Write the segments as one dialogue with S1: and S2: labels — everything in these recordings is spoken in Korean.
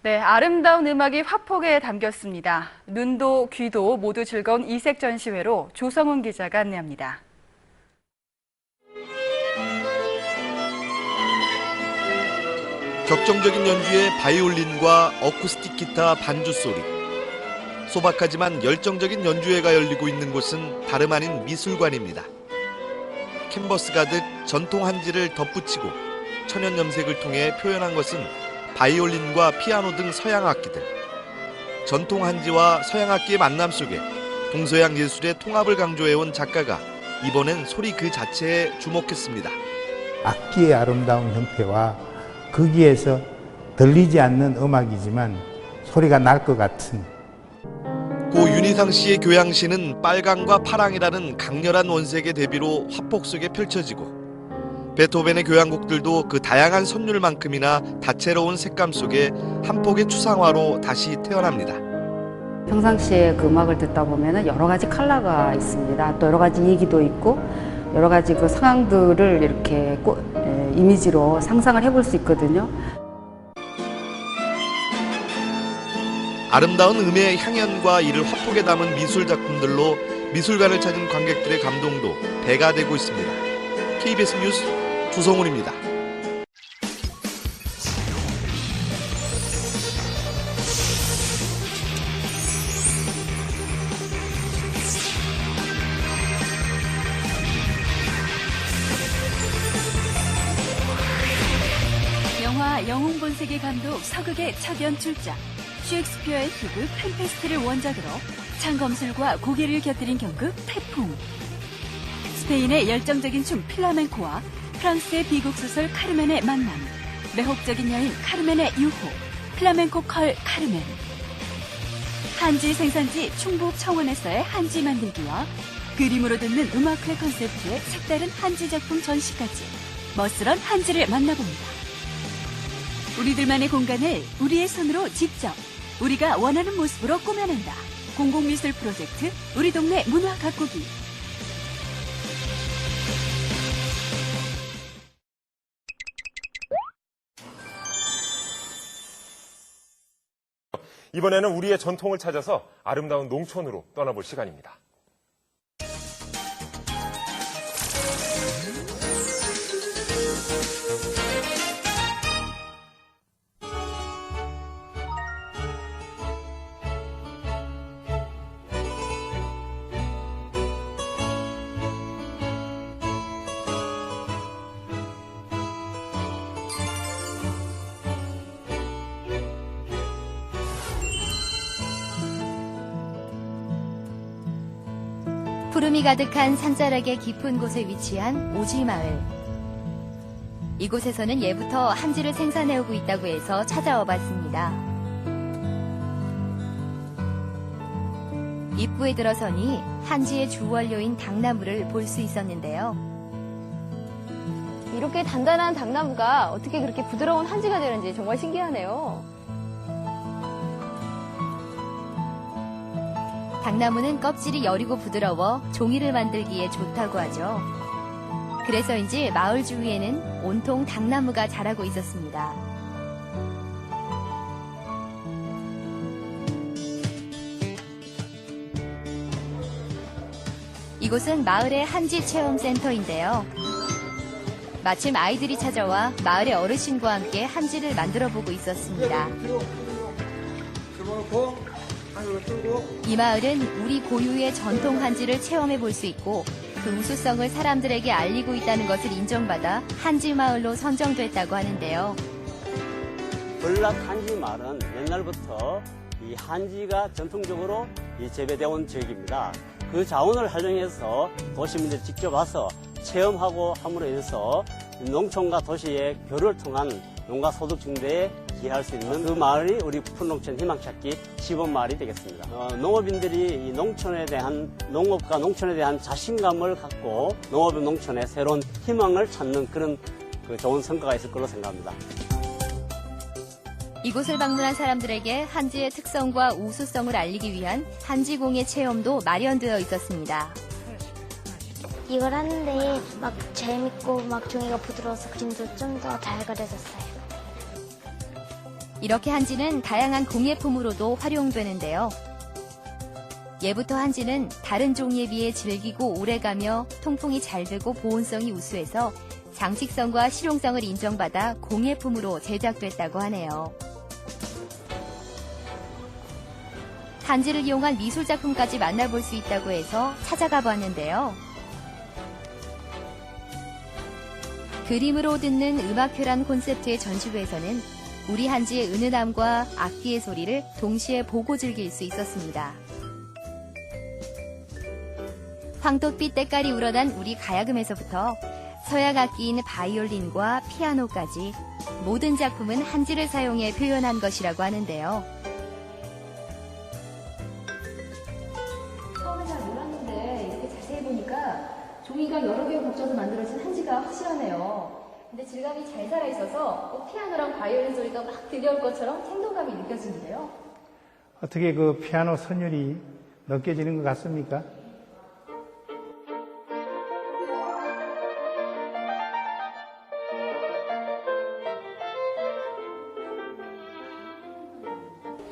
S1: 네, 아름다운 음악이 화폭에 담겼습니다. 눈도 귀도 모두 즐거운 이색 전시회로 조성훈 기자가 안내합니다.
S2: 격정적인 연주에 바이올린과 어쿠스틱 기타 반주 소리. 소박하지만 열정적인 연주회가 열리고 있는 곳은 다름 아닌 미술관입니다. 캔버스 가득 전통 한지를 덧붙이고 천연 염색을 통해 표현한 것은 바이올린과 피아노 등 서양 악기들. 전통 한지와 서양 악기의 만남 속에 동서양 예술의 통합을 강조해온 작가가 이번엔 소리 그 자체에 주목했습니다.
S3: 악기의 아름다운 형태와 거기에서 들리지 않는 음악이지만 소리가 날 것 같은.
S2: 고 윤희상 씨의 교향시는 빨강과 파랑이라는 강렬한 원색의 대비로 화폭 속에 펼쳐지고 베토벤의 교향곡들도 그 다양한 선율만큼이나 다채로운 색감 속에 한 폭의 추상화로 다시 태어납니다.
S4: 평상시에 그 음악을 듣다 보면 여러 가지 컬러가 있습니다. 또 여러 가지 얘기도 있고 여러 가지 그 상황들을 이렇게 이미지로 상상을 해볼 수 있거든요.
S2: 아름다운 음의 향연과 이를 화폭에 담은 미술 작품들로 미술관을 찾은 관객들의 감동도 배가 되고 있습니다. KBS 뉴스 조성훈입니다.
S5: 영화 영웅본색의 감독 서극의 첫 연출작 셰익스피어의 희극 펜페스트를 원작으로 창검술과 고개를 곁들인 경극 태풍. 스페인의 열정적인 춤 플라멩코와 프랑스의 비극 소설 카르멘의 만남, 매혹적인 여인 카르멘의 유호, 플라멩코 컬 카르멘. 한지 생산지 충북 청원에서의 한지 만들기와 그림으로 듣는 음악회 컨셉트의 색다른 한지 작품 전시까지 멋스런 한지를 만나봅니다. 우리들만의 공간을 우리의 손으로 직접 우리가 원하는 모습으로 꾸며낸다. 공공미술 프로젝트 우리 동네 문화 가꾸기.
S6: 이번에는 우리의 전통을 찾아서 아름다운 농촌으로 떠나볼 시간입니다.
S7: 푸름이 가득한 산자락의 깊은 곳에 위치한 오지마을. 이곳에서는 예부터 한지를 생산해오고 있다고 해서 찾아와 봤습니다. 입구에 들어서니 한지의 주원료인 당나무를 볼 수 있었는데요.
S8: 이렇게 단단한 당나무가 어떻게 그렇게 부드러운 한지가 되는지 정말 신기하네요.
S7: 당나무는 껍질이 여리고 부드러워 종이를 만들기에 좋다고 하죠. 그래서인지 마을 주위에는 온통 당나무가 자라고 있었습니다. 이곳은 마을의 한지 체험센터인데요. 마침 아이들이 찾아와 마을의 어르신과 함께 한지를 만들어 보고 있었습니다. 이 마을은 우리 고유의 전통 한지를 체험해 볼 수 있고 그 우수성을 사람들에게 알리고 있다는 것을 인정받아 한지 마을로 선정됐다고 하는데요.
S9: 전락 한지 마을은 옛날부터 이 한지가 전통적으로 재배되어 온 지역입니다. 그 자원을 활용해서 도시민들이 직접 와서 체험하고 함으로 인해서 농촌과 도시의 교류를 통한 농가 소득 증대에 기여할 수 있는 그 마을이 우리 푸른농촌 희망찾기 시범마을이 되겠습니다. 농업인들이 이 농촌에 대한 농업과 농촌에 대한 자신감을 갖고 농업과 농촌의 새로운 희망을 찾는 그런 좋은 성과가 있을 걸로 생각합니다.
S7: 이곳을 방문한 사람들에게 한지의 특성과 우수성을 알리기 위한 한지공예 체험도 마련되어 있었습니다.
S10: 이걸 하는데 막 재밌고 막 종이가 부드러워서 그림도 좀 더 잘 그려졌어요.
S7: 이렇게 한지는 다양한 공예품으로도 활용되는데요. 예부터 한지는 다른 종이에 비해 질기고 오래가며 통풍이 잘 되고 보온성이 우수해서 장식성과 실용성을 인정받아 공예품으로 제작됐다고 하네요. 한지를 이용한 미술작품까지 만나볼 수 있다고 해서 찾아가 봤는데요. 그림으로 듣는 음악회란 콘셉트의 전시회에서는 우리 한지의 은은함과 악기의 소리를 동시에 보고 즐길 수 있었습니다. 황토빛 때깔이 우러난 우리 가야금에서부터 서양 악기인 바이올린과 피아노까지 모든 작품은 한지를 사용해 표현한 것이라고 하는데요.
S8: 처음에 잘 몰랐는데 이렇게 자세히 보니까 종이가 여러 개로 겹쳐서 만들어진 한지가 확실하네요. 근데 질감이 잘 살아있어서 피아노랑 바이올린 소리가 막 들려올 것처럼 생동감이 느껴지는데요.
S3: 어떻게 그 피아노 선율이 느껴지는 것 같습니까?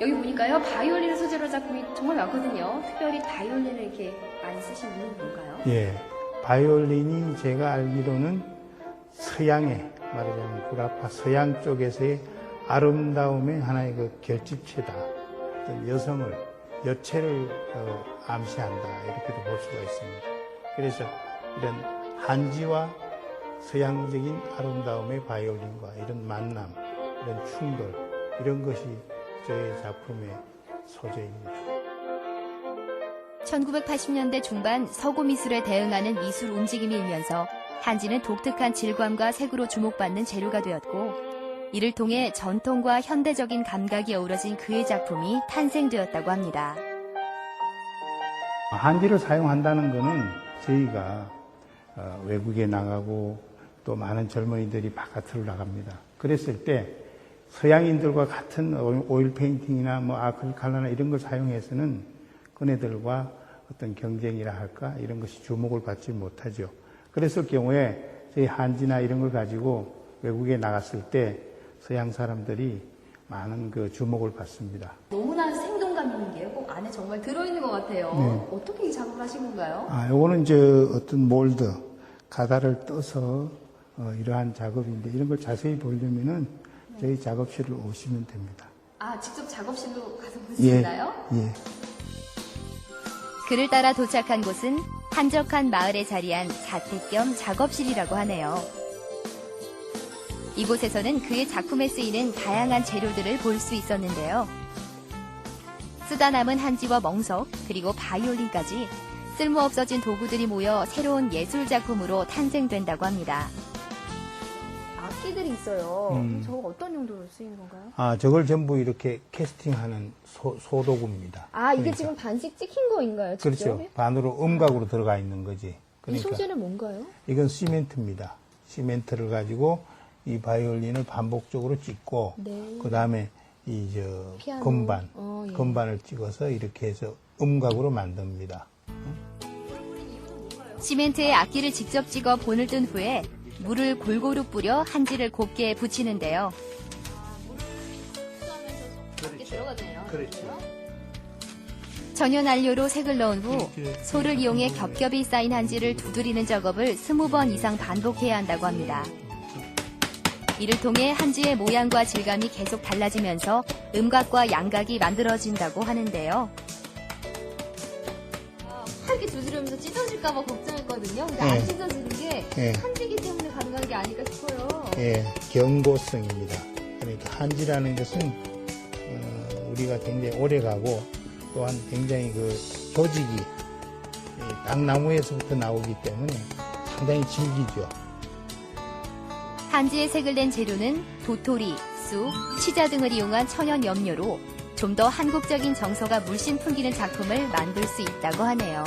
S8: 여기 보니까요, 바이올린 소재로 작품이 정말 많거든요. 특별히 바이올린을 이렇게 많이 쓰신 이유는 뭔가요?
S3: 예, 바이올린이 제가 알기로는 서양의, 말하자면 구라파 서양 쪽에서의 아름다움의 하나의 그 결집체다. 어떤 여성을, 여체를 암시한다. 이렇게도 볼 수가 있습니다. 그래서 이런 한지와 서양적인 아름다움의 바이올린과 이런 만남, 이런 충돌, 이런 것이 저의 작품의 소재입니다.
S7: 1980년대 중반 서구 미술에 대응하는 미술 움직임이 일면서 한지는 독특한 질감과 색으로 주목받는 재료가 되었고, 이를 통해 전통과 현대적인 감각이 어우러진 그의 작품이 탄생되었다고 합니다.
S3: 한지를 사용한다는 것은 저희가 외국에 나가고 또 많은 젊은이들이 바깥으로 나갑니다. 그랬을 때 서양인들과 같은 오일 페인팅이나 뭐 아크릴 컬러나 이런 걸 사용해서는 그네들과 어떤 경쟁이라 할까 이런 것이 주목을 받지 못하죠. 그랬을 경우에 저희 한지나 이런 걸 가지고 외국에 나갔을 때 서양 사람들이 많은 그 주목을 받습니다.
S8: 너무나 생동감 있는 게 꼭 안에 정말 들어있는 것 같아요.
S3: 네.
S8: 어떻게 이 작업을 하신 건가요?
S3: 요거는 이제 어떤 몰드, 가다를 떠서 이러한 작업인데 이런 걸 자세히 보려면은 저희 작업실을 오시면 됩니다.
S8: 직접 작업실로 가서 볼 수 있나요?
S3: 예.
S7: 그를 따라 도착한 곳은 한적한 마을에 자리한 자택 겸 작업실이라고 하네요. 이곳에서는 그의 작품에 쓰이는 다양한 재료들을 볼 수 있었는데요. 쓰다 남은 한지와 멍석, 그리고 바이올린까지 쓸모없어진 도구들이 모여 새로운 예술 작품으로 탄생된다고 합니다.
S8: 악기들이 있어요. 저거 어떤 용도로 쓰이는 건가요?
S3: 저걸 전부 이렇게 캐스팅하는 소도구입니다.
S8: 이게
S3: 그러니까.
S8: 지금 반씩 찍힌 거인가요? 직접?
S3: 그렇죠. 반으로 음각으로 들어가 있는 거지. 그러니까
S8: 이 소재는 뭔가요?
S3: 이건 시멘트입니다. 시멘트를 가지고 이 바이올린을 반복적으로 찍고,
S8: 네.
S3: 그 다음에
S8: 피아노.
S3: 건반,
S8: 예.
S3: 건반을 찍어서 이렇게 해서 음각으로 만듭니다.
S7: 시멘트에 악기를 직접 찍어 본을 뜬 후에 물을 골고루 뿌려 한지를 곱게 붙이는데요.
S3: 그렇죠.
S7: 전혀 난료로 색을 넣은 후 소를 이용해 겹겹이 쌓인 한지를 두드리는 작업을 20번 이상 반복해야 한다고 합니다. 이를 통해 한지의 모양과 질감이 계속 달라지면서 음각과 양각이 만들어진다고 하는데요.
S8: 이렇게 두드리면서 찢어질까봐 걱정했거든요. 근데
S3: 네.
S8: 안 찢어지는 게
S3: 네.
S8: 한지기 때문에 가능한 게 아닐까 싶어요.
S3: 예, 경고성입니다. 그러니까 한지라는 것은 우리가 굉장히 오래 가고 또한 굉장히 그 조직이 땅나무에서부터 나오기 때문에 상당히 질기죠.
S7: 한지에 색을 낸 재료는 도토리, 쑥, 치자 등을 이용한 천연 염료로 좀 더 한국적인 정서가 물씬 풍기는 작품을 만들 수 있다고 하네요.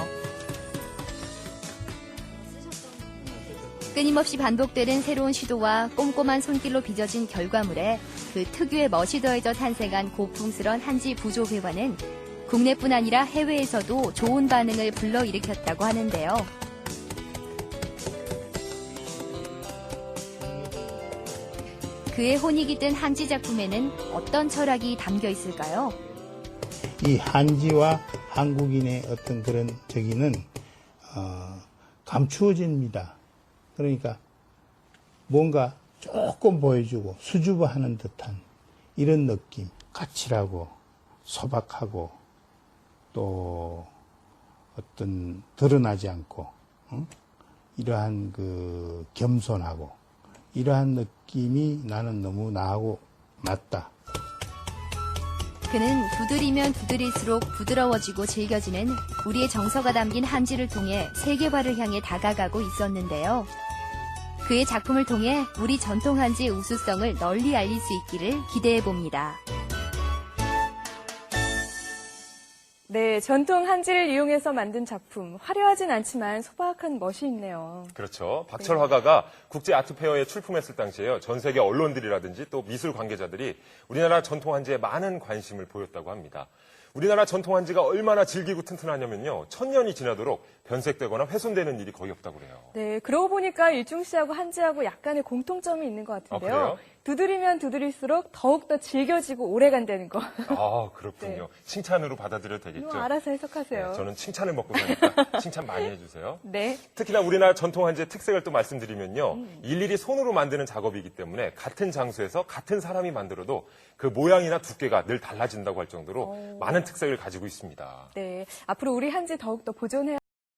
S7: 끊임없이 반복되는 새로운 시도와 꼼꼼한 손길로 빚어진 결과물에 그 특유의 멋이 더해져 탄생한 고풍스런 한지 부조 회화는 국내뿐 아니라 해외에서도 좋은 반응을 불러일으켰다고 하는데요. 그의 혼이 깃든 한지 작품에는 어떤 철학이 담겨 있을까요?
S3: 이 한지와 한국인의 어떤 그런 저기는 감추어집니다. 그러니까 뭔가 조금 보여주고 수줍어하는 듯한 이런 느낌, 까칠하고 소박하고 또 어떤 드러나지 않고 이러한 그 겸손하고 이러한 느낌이 나는 너무 나하고 맞다.
S7: 그는 두드리면 두드릴수록 부드러워지고 질겨지는 우리의 정서가 담긴 한지를 통해 세계화를 향해 다가가고 있었는데요. 그의 작품을 통해 우리 전통 한지의 우수성을 널리 알릴 수 있기를 기대해 봅니다.
S11: 네, 전통 한지를 이용해서 만든 작품. 화려하진 않지만 소박한 멋이 있네요.
S6: 그렇죠. 박철 화가가 국제 아트페어에 출품했을 당시에요. 전 세계 언론들이라든지 또 미술 관계자들이 우리나라 전통 한지에 많은 관심을 보였다고 합니다. 우리나라 전통 한지가 얼마나 질기고 튼튼하냐면요. 1000년이 지나도록 변색되거나 훼손되는 일이 거의 없다고 그래요.
S11: 네, 그러고 보니까 일중씨하고 한지하고 약간의 공통점이 있는 것 같은데요.
S6: 그래요?
S11: 두드리면 두드릴수록 더욱더 질겨지고 오래간다는 거.
S6: 아, 그렇군요.
S11: 네.
S6: 칭찬으로 받아들여도 되겠죠?
S11: 알아서 해석하세요.
S6: 네, 저는 칭찬을 먹고 사니까 칭찬 많이 해주세요.
S11: 네.
S6: 특히나 우리나라 전통 한지의 특색을 또 말씀드리면요. 일일이 손으로 만드는 작업이기 때문에 같은 장소에서 같은 사람이 만들어도 그 모양이나 두께가 늘 달라진다고 할 정도로 많은 특색을 가지고 있습니다.
S11: 네, 앞으로 우리 한지 더욱더 보존해야